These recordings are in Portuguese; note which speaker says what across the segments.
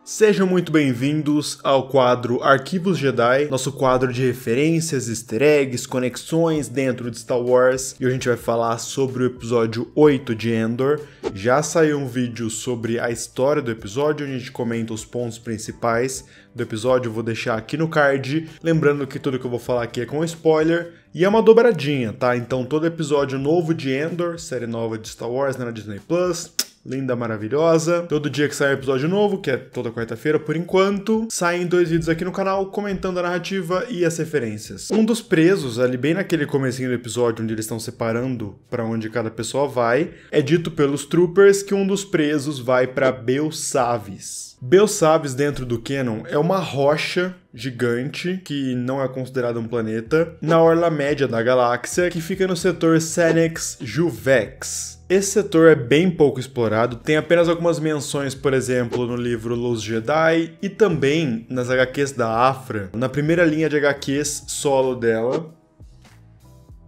Speaker 1: Sejam muito bem-vindos ao quadro Arquivos Jedi, nosso quadro de referências, easter eggs, conexões dentro de Star Wars. E hoje a gente vai falar sobre o episódio 8 de Endor. Já saiu um vídeo sobre a história do episódio, onde a gente comenta os pontos principais do episódio. Eu vou deixar aqui no card, lembrando que tudo que eu vou falar aqui é com spoiler. E é uma dobradinha, tá? Então todo episódio novo de Endor, série nova de Star Wars, né, na Disney Plus, linda, maravilhosa. Todo dia que sai um episódio novo, que é toda quarta-feira por enquanto, saem 2 vídeos aqui no canal comentando a narrativa e as referências. Um dos presos, ali bem naquele comecinho do episódio, onde eles estão separando pra onde cada pessoa vai, é dito pelos troopers que um dos presos vai pra Belsavis. Belsavis, dentro do canon, é uma rocha gigante, que não é considerada um planeta, na orla média da galáxia, que fica no setor Senex Juvex. Esse setor é bem pouco explorado, tem apenas algumas menções, por exemplo, no livro Los Jedi e também nas HQs da Aphra, na primeira linha de HQs solo dela.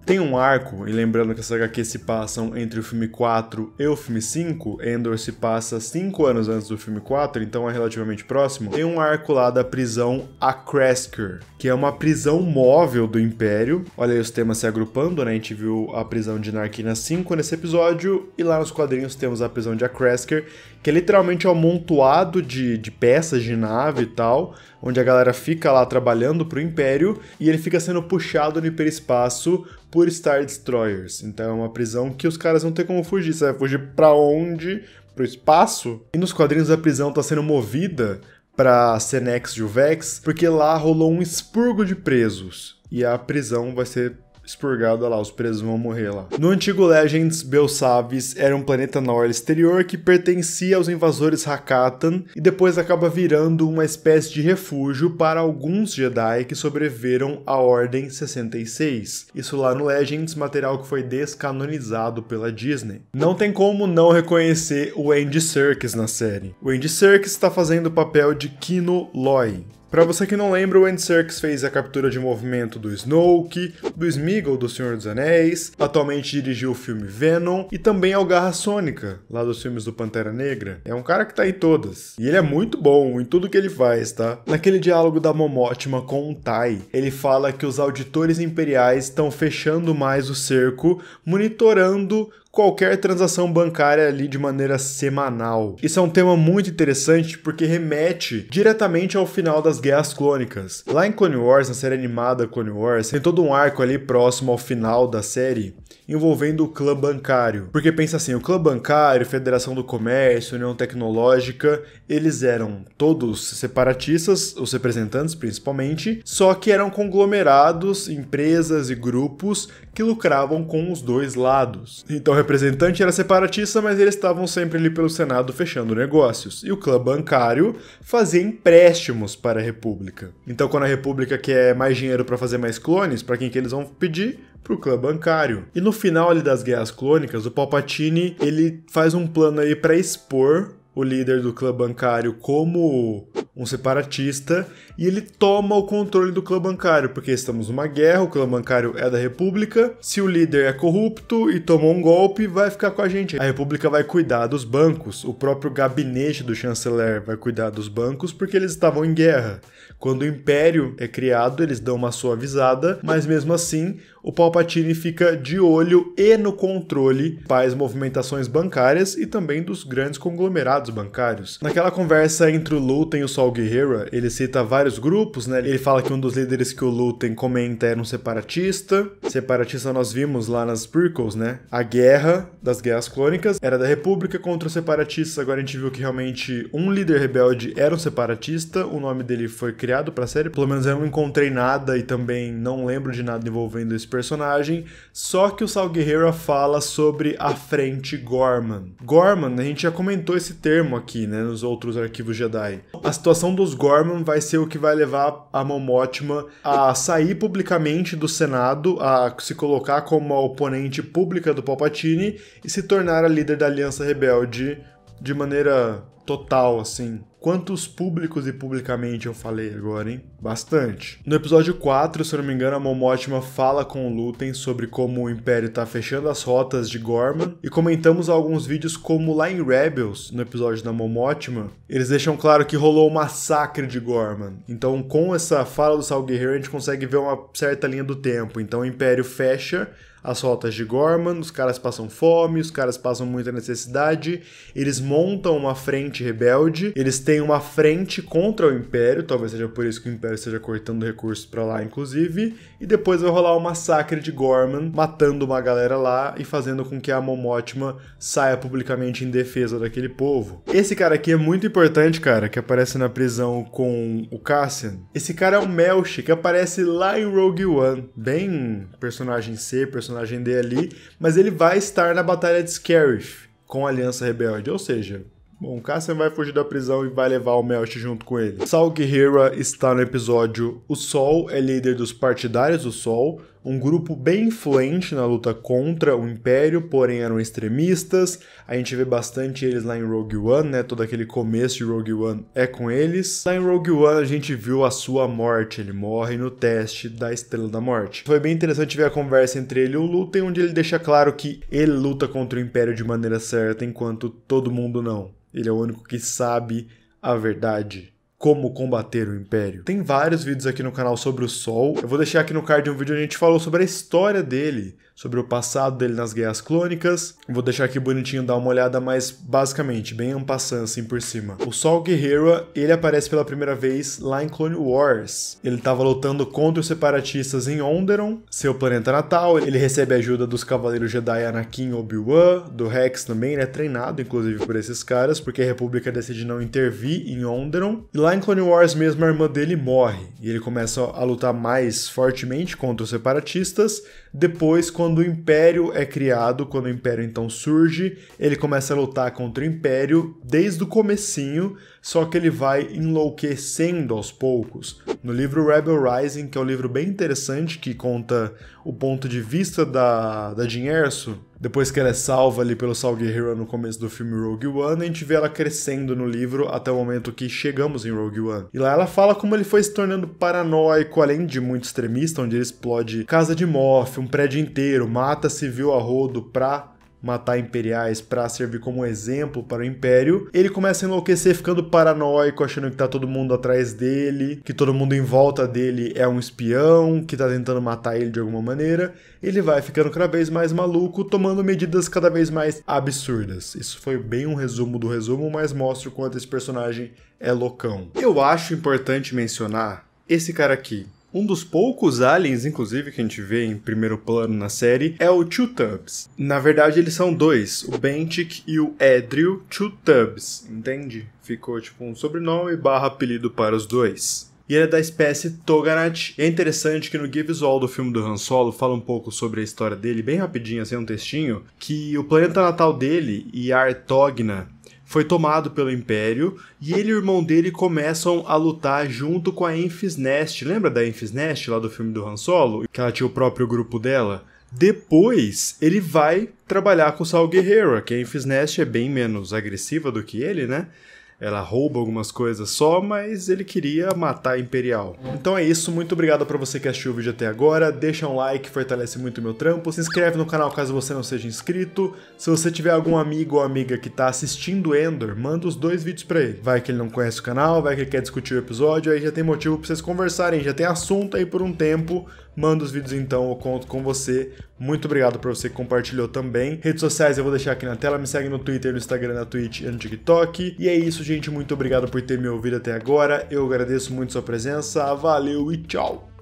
Speaker 1: Tem um arco, e lembrando que essas HQs se passam entre o filme 4 e o filme 5, Endor se passa 5 anos antes do filme 4, então é relativamente próximo. Tem um arco lá da prisão Akresker, que é uma prisão móvel do Império. Olha aí os temas se agrupando, né? A gente viu a prisão de Narkina 5 nesse episódio, e lá nos quadrinhos temos a prisão de Akresker, que é literalmente um amontoado de peças de nave e tal, onde a galera fica lá trabalhando pro Império, e ele fica sendo puxado no hiperespaço por Star Destroyers. Então é uma prisão que os caras não tem como fugir. Você vai fugir pra onde? Pro espaço? E nos quadrinhos a prisão tá sendo movida pra Senex Juvex, porque lá rolou um expurgo de presos. E a prisão vai ser expurgada lá, os presos vão morrer lá. No antigo Legends, Belsavis era um planeta na orla exterior que pertencia aos invasores Hakatan e depois acaba virando uma espécie de refúgio para alguns Jedi que sobreviveram à Ordem 66. Isso lá no Legends, material que foi descanonizado pela Disney. Não tem como não reconhecer o Andy Serkis na série. O Andy Serkis está fazendo o papel de Kino Loy. Pra você que não lembra, o Andy Serkis fez a captura de movimento do Snoke, do Sméagol do Senhor dos Anéis, atualmente dirigiu o filme Venom e também é o Garra Sônica, lá dos filmes do Pantera Negra. É um cara que tá em todas. E ele é muito bom em tudo que ele faz, tá? Naquele diálogo da Mon Mothma com o Tai, ele fala que os auditores imperiais estão fechando mais o cerco, monitorando qualquer transação bancária ali de maneira semanal. Isso é um tema muito interessante porque remete diretamente ao final das Guerras Clônicas. Lá em Clone Wars, na série animada Clone Wars, tem todo um arco ali próximo ao final da série envolvendo o clã bancário. Porque pensa assim, o clã bancário, Federação do Comércio, União Tecnológica, eles eram todos separatistas, os representantes principalmente, só que eram conglomerados, empresas e grupos que lucravam com os dois lados. Então o representante era separatista, mas eles estavam sempre ali pelo Senado fechando negócios. E o clã bancário fazia empréstimos para a República. Então quando a República quer mais dinheiro para fazer mais clones, para quem que eles vão pedir? Pro clã bancário. E no final ali das Guerras Clônicas, o Palpatine, ele faz um plano aí para expor o líder do clã bancário como um separatista, e ele toma o controle do clã bancário, porque estamos numa guerra, o clã bancário é da República, se o líder é corrupto e tomou um golpe, vai ficar com a gente. A República vai cuidar dos bancos, o próprio gabinete do chanceler vai cuidar dos bancos, porque eles estavam em guerra. Quando o Império é criado, eles dão uma suavizada, mas mesmo assim, o Palpatine fica de olho e no controle, faz movimentações bancárias e também dos grandes conglomerados bancários. Naquela conversa entre o Luthen e o Saw Gerrera, ele cita vários grupos, né? Ele fala que um dos líderes que o Luthen comenta era um separatista. Separatista nós vimos lá nas prequels, né? A guerra das Guerras Clônicas era da República contra os separatistas. Agora a gente viu que realmente um líder rebelde era um separatista. O nome dele foi criado pra série. Pelo menos eu não encontrei nada e também não lembro de nada envolvendo esse personagem. Só que o Saw Gerrera fala sobre a Frente Gorman. Gorman, a gente já comentou esse termo aqui, né? Nos outros arquivos Jedi. A situação dos Gorman vai ser o que vai levar a Mon Mothma a sair publicamente do Senado, a se colocar como a oponente pública do Palpatine e se tornar a líder da Aliança Rebelde de maneira total, assim, Quantos públicos e publicamente eu falei agora, hein? Bastante. No episódio 4, se eu não me engano, a Mon Mothma fala com o Lúthien sobre como o Império tá fechando as rotas de Ghorman, e comentamos alguns vídeos como lá em Rebels, no episódio da Mon Mothma, eles deixam claro que rolou o massacre de Ghorman. Então, com essa fala do Saw Gerrera, a gente consegue ver uma certa linha do tempo. Então, o Império fecha as rotas de Ghorman, os caras passam fome, os caras passam muita necessidade, eles montam uma frente rebelde, eles têm uma frente contra o Império, talvez seja por isso que o Império esteja cortando recursos pra lá, inclusive, e depois vai rolar o massacre de Ghorman, matando uma galera lá e fazendo com que a Mon Mothma saia publicamente em defesa daquele povo. Esse cara aqui é muito importante, cara, que aparece na prisão com o Cassian. Esse cara é o Melshi, que aparece lá em Rogue One, bem personagem C, personagem D ali, mas ele vai estar na Batalha de Scarif com a Aliança Rebelde, ou seja, bom, Cassian vai fugir da prisão e vai levar o Melshi junto com ele. Saw Gerrera está no episódio O Sol é líder dos partidários do Sol, um grupo bem influente na luta contra o Império, porém eram extremistas. A gente vê bastante eles lá em Rogue One, né? Todo aquele começo de Rogue One é com eles. Lá em Rogue One a gente viu a sua morte, ele morre no teste da Estrela da Morte. Foi bem interessante ver a conversa entre ele e o Lúthien, onde ele deixa claro que ele luta contra o Império de maneira certa, enquanto todo mundo não. Ele é o único que sabe a verdade. Como combater o Império. Tem vários vídeos aqui no canal sobre o Sol. Eu vou deixar aqui no card um vídeo onde a gente falou sobre a história dele, sobre o passado dele nas Guerras Clônicas. Vou deixar aqui bonitinho, dar uma olhada, mas basicamente, bem en passant assim por cima. O Saw Gerrera, ele aparece pela primeira vez lá em Clone Wars. Ele estava lutando contra os separatistas em Onderon, seu planeta natal. Ele recebe ajuda dos Cavaleiros Jedi Anakin e Obi-Wan, do Rex também, né? Treinado, inclusive, por esses caras, porque a República decide não intervir em Onderon. E lá em Clone Wars mesmo, a irmã dele morre. E ele começa a lutar mais fortemente contra os separatistas. Depois, quando o Império é criado, quando o Império então surge, ele começa a lutar contra o Império desde o comecinho, só que ele vai enlouquecendo aos poucos. No livro Rebel Rising, que é um livro bem interessante, que conta o ponto de vista da Jyn Erso, depois que ela é salva ali pelo Saw Gerrera no começo do filme Rogue One, a gente vê ela crescendo no livro até o momento que chegamos em Rogue One. E lá ela fala como ele foi se tornando paranoico, além de muito extremista, onde ele explode casa de Moff, um prédio inteiro, mata civil a rodo pra matar imperiais, pra servir como exemplo para o Império. Ele começa a enlouquecer, ficando paranoico, achando que tá todo mundo atrás dele, que todo mundo em volta dele é um espião, que tá tentando matar ele de alguma maneira. Ele vai ficando cada vez mais maluco, tomando medidas cada vez mais absurdas. Isso foi bem um resumo do resumo, mas mostra o quanto esse personagem é loucão. Eu acho importante mencionar esse cara aqui. Um dos poucos aliens, inclusive, que a gente vê em primeiro plano na série é o Chutubs. Na verdade, eles são dois, o Bentik e o Edril Chutubs, entende? Ficou tipo um sobrenome / apelido para os dois. E ele é da espécie Toganath. E é interessante que no Give Visual do filme do Han Solo fala um pouco sobre a história dele, bem rapidinho, assim, um textinho, que o planeta natal dele, Yar Togna, foi tomado pelo Império, e ele e o irmão dele começam a lutar junto com a Enfys Nest. Lembra da Enfys Nest, lá do filme do Han Solo? Que ela tinha o próprio grupo dela? Depois, ele vai trabalhar com o Saw Gerrera, que a Enfys Nest é bem menos agressiva do que ele, né? Ela rouba algumas coisas só, mas ele queria matar a Imperial. Então é isso, muito obrigado pra você que assistiu o vídeo até agora. Deixa um like, fortalece muito o meu trampo. Se inscreve no canal caso você não seja inscrito. Se você tiver algum amigo ou amiga que tá assistindo Endor, manda os 2 vídeos pra ele. Vai que ele não conhece o canal, vai que ele quer discutir o episódio, aí já tem motivo pra vocês conversarem, já tem assunto aí por um tempo. Manda os vídeos então, eu conto com você. Muito obrigado por você que compartilhou também. Redes sociais eu vou deixar aqui na tela, me segue no Twitter, no Instagram, na Twitch e no TikTok. E é isso, gente, muito obrigado por ter me ouvido até agora. Eu agradeço muito sua presença, valeu e tchau!